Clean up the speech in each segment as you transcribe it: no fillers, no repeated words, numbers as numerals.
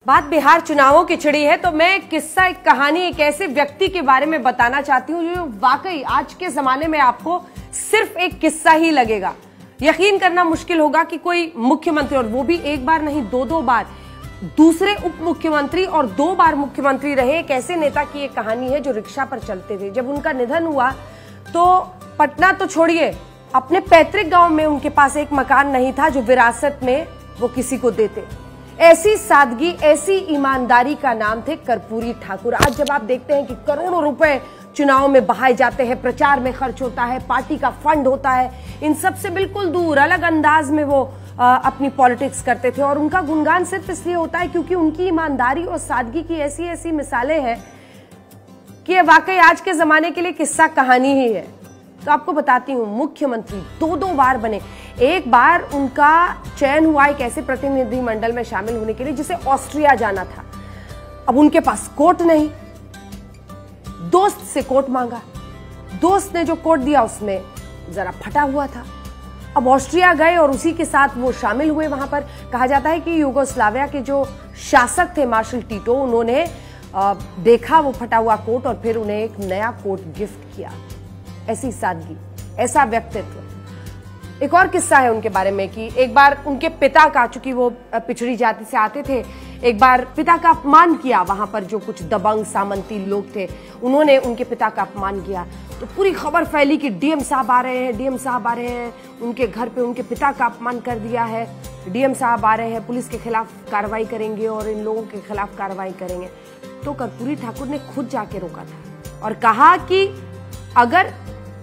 बात बिहार चुनावों की छिड़ी है तो मैं किस्सा, एक कहानी, एक ऐसे व्यक्ति के बारे में बताना चाहती हूँ जो वाकई आज के जमाने में आपको सिर्फ एक किस्सा ही लगेगा। यकीन करना मुश्किल होगा कि कोई मुख्यमंत्री, और वो भी एक बार नहीं दो बार, दूसरे उप मुख्यमंत्री और 2 बार मुख्यमंत्री रहे, एक ऐसे नेता की एक कहानी है जो रिक्शा पर चलते थे। जब उनका निधन हुआ तो पटना तो छोड़िए, अपने पैतृक गांव में उनके पास एक मकान नहीं था जो विरासत में वो किसी को देते। ऐसी सादगी, ऐसी ईमानदारी का नाम थे कर्पूरी ठाकुर। आज जब आप देखते हैं कि करोड़ों रुपए चुनाव में बहाए जाते हैं, प्रचार में खर्च होता है, पार्टी का फंड होता है, इन सब से बिल्कुल दूर अलग अंदाज में वो अपनी पॉलिटिक्स करते थे। और उनका गुणगान सिर्फ इसलिए होता है क्योंकि उनकी ईमानदारी और सादगी की ऐसी ऐसी मिसालें हैं कि वाकई आज के जमाने के लिए किस्सा कहानी ही है। तो आपको बताती हूँ, मुख्यमंत्री 2 बार बने। एक बार उनका चयन हुआ एक ऐसे प्रतिनिधि मंडल में शामिल होने के लिए जिसे ऑस्ट्रिया जाना था। अब उनके पास कोट नहीं, दोस्त से कोट मांगा। दोस्त ने जो कोट दिया उसमें जरा फटा हुआ था। अब ऑस्ट्रिया गए और उसी के साथ वो शामिल हुए। वहां पर कहा जाता है कि यूगोस्लाविया के जो शासक थे मार्शल टीटो, उन्होंने देखा वो फटा हुआ कोट और फिर उन्हें एक नया कोट गिफ्ट किया। ऐसी सादगी, ऐसा व्यक्तित्व। एक और किस्सा है उनके बारे में कि एक बार उनके पिता का, चूंकि वो पिछड़ी जाति से आते थे, एक बार पिता का अपमान किया। वहां पर जो कुछ दबंग सामंती लोग थे उन्होंने उनके पिता का अपमान किया तो पूरी खबर फैली कि डीएम साहब आ रहे हैं, डीएम साहब आ रहे हैं, उनके घर पे उनके पिता का अपमान कर दिया है, डीएम साहब आ रहे हैं, पुलिस के खिलाफ कार्रवाई करेंगे और इन लोगों के खिलाफ कार्रवाई करेंगे। तो कर्पूरी ठाकुर ने खुद जाके रोका था और कहा कि अगर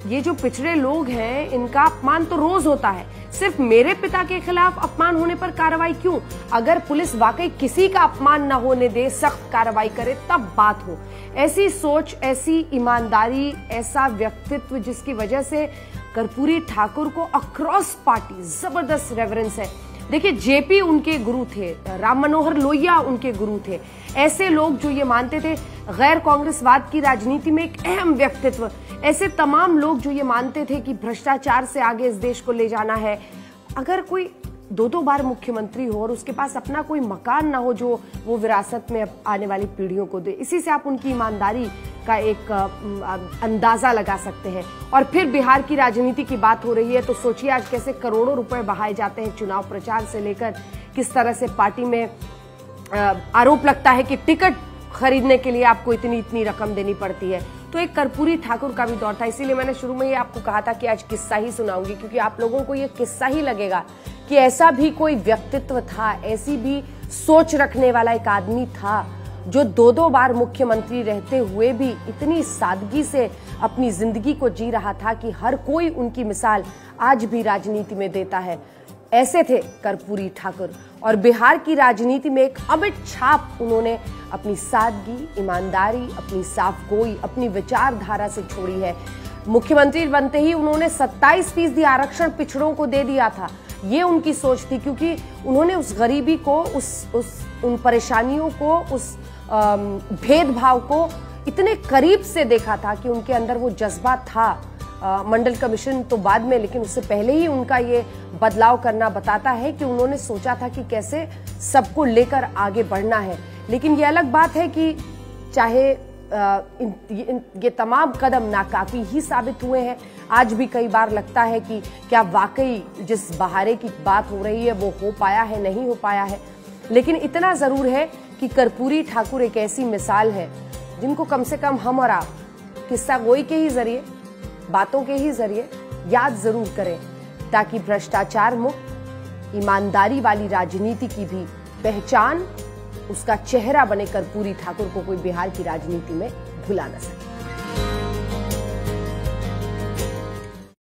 ये जो पिछड़े लोग हैं इनका अपमान तो रोज होता है, सिर्फ मेरे पिता के खिलाफ अपमान होने पर कार्रवाई क्यों? अगर पुलिस वाकई किसी का अपमान न होने दे, सख्त कार्रवाई करे तब बात हो। ऐसी सोच, ऐसी ईमानदारी, ऐसा व्यक्तित्व जिसकी वजह से कर्पूरी ठाकुर को अक्रॉस पार्टी जबरदस्त रेफरेंस है। देखिए, जेपी उनके गुरु थे, राम मनोहर लोहिया उनके गुरु थे। ऐसे लोग जो ये मानते थे गैर कांग्रेसवाद की राजनीति में एक अहम व्यक्तित्व, ऐसे तमाम लोग जो ये मानते थे कि भ्रष्टाचार से आगे इस देश को ले जाना है। अगर कोई 2 बार मुख्यमंत्री हो और उसके पास अपना कोई मकान ना हो जो वो विरासत में आने वाली पीढ़ियों को दे, इसी से आप उनकी ईमानदारी का एक अंदाजा लगा सकते हैं। और फिर बिहार की राजनीति की बात हो रही है तो सोचिए आज कैसे करोड़ों रुपए बहाए जाते हैं चुनाव प्रचार से लेकर, किस तरह से पार्टी में आरोप लगता है कि टिकट खरीदने के लिए आपको इतनी रकम देनी पड़ती है। तो एक कर्पूरी ठाकुर का भी दौर था। इसीलिए मैंने शुरू में ही आपको कहा था कि आज किस्सा ही सुनाऊंगी, क्योंकि आप लोगों को ये किस्सा ही लगेगा कि ऐसा भी कोई व्यक्तित्व था, ऐसी भी सोच रखने वाला एक आदमी था जो 2 बार मुख्यमंत्री रहते हुए भी इतनी सादगी से अपनी जिंदगी को जी रहा था कि हर कोई उनकी मिसाल आज भी राजनीति में देता है। ऐसे थे कर्पूरी ठाकुर और बिहार की राजनीति में एक अमिट छाप उन्होंने अपनी सादगी, ईमानदारी, अपनी साफगोई, अपनी विचारधारा से छोड़ी है। मुख्यमंत्री बनते ही उन्होंने 27% आरक्षण पिछड़ों को दे दिया था। ये उनकी सोच थी क्योंकि उन्होंने उस गरीबी को, उन परेशानियों को, उस भेदभाव को इतने करीब से देखा था कि उनके अंदर वो जज्बा था। मंडल कमीशन तो बाद में, लेकिन उससे पहले ही उनका ये बदलाव करना बताता है कि उन्होंने सोचा था कि कैसे सबको लेकर आगे बढ़ना है। लेकिन ये अलग बात है कि चाहे ये तमाम कदम नाकाफी ही साबित हुए हैं। आज भी कई बार लगता है कि क्या वाकई जिस बहारे की बात हो रही है वो हो पाया है, नहीं हो पाया है। लेकिन इतना जरूर है कि कर्पूरी ठाकुर एक ऐसी मिसाल है जिनको कम से कम हम और आप किस्सा गोई के ही जरिए, बातों के ही जरिए याद जरूर करें, ताकि भ्रष्टाचार मुक्त, ईमानदारी वाली राजनीति की भी पहचान, उसका चेहरा बने कर्पूरी ठाकुर को कोई बिहार की राजनीति में भुला न सके।